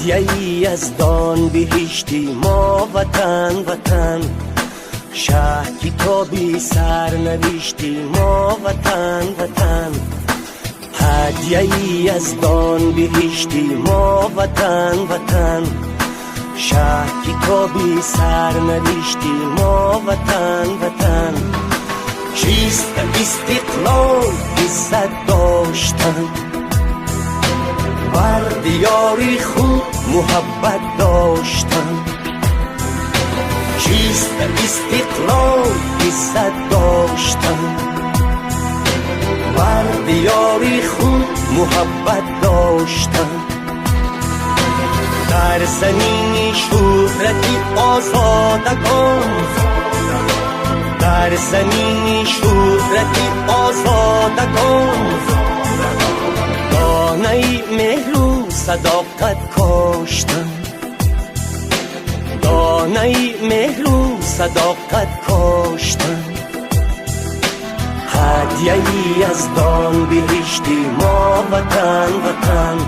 هدیه‌ای از دان بهشتی ما وطن وطن، شهر کتابی سر نوشتی ما وطن وطن. هدیه‌ای از دان بهشتی ما وطن وطن، شهر کتابی سر نوشتی ما وطن وطن. چیست استقلال عزت داشتن، بر دیاری خود محبت داشتن. چیست استقلال عزت داشتن، بر دیاری خود محبت داشتن. در زمین شهرتی آزادگان، در زمین شهرتی آزادگان، دانه مهر و صداقت کاشتن، دانه مهر و صداقت کاشتن. هدیه‌ای از دان بهشتی ما وطن وطن،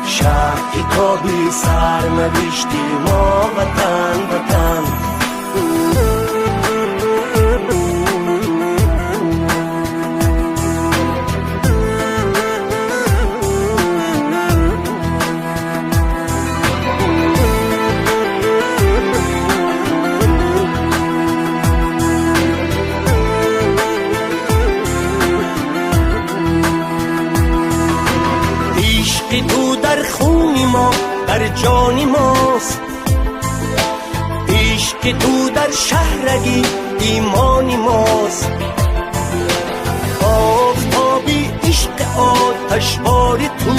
شهر کتابی سر نوشتی ما وطن وطن. تو در خون ما در جان ماست، عشق تو در شهرگی ایمان ماست. آفتابی عشق آتشبار تو،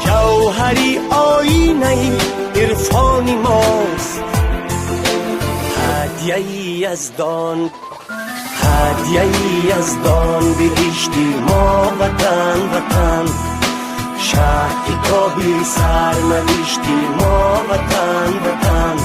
جوهری آینه عرفان ماست. هدیه‌ای از دان، هدیه‌ای از دان بهشتی ما وطن وطن، شهر کتابی سر نوشتی ما وطن وطن.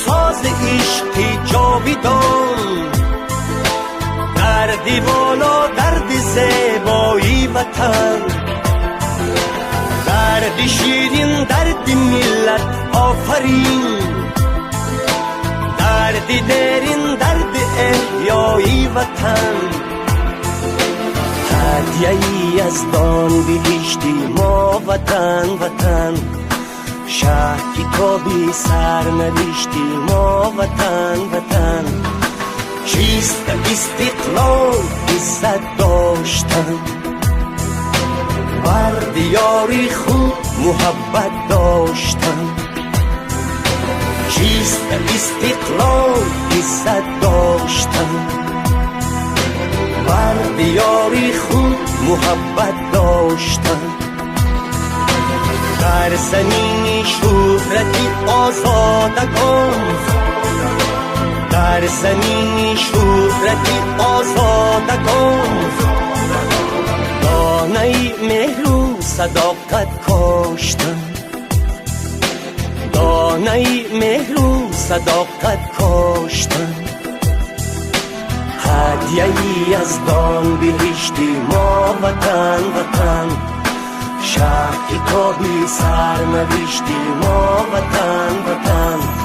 ساز عشق جاویدان، درد والا درد زیبایی وطن، درد شیرین درد ملت آفرین، درد درین درد احیایی وطن. هدیه‌ای از دان بهشتی ما وطن وطن، شهر کتابی سر نوشتی ما وطن وطن. چیست استقلال عزت داشتن، بر دیاری خود محبت داشتن. چیست استقلال عزت داشتن، بر دیاری خود محبت داشتن. در زمین شهرتی آزادگان، در زمین شهرتی آزادگان، دانه مهر و صداقت کاشتن، دانه مهر و صداقت کاشتن. هدیه‌ای از دان بهشتی ما وطن وطن، شهر کتابی سر نوشتی ما وطن وطن.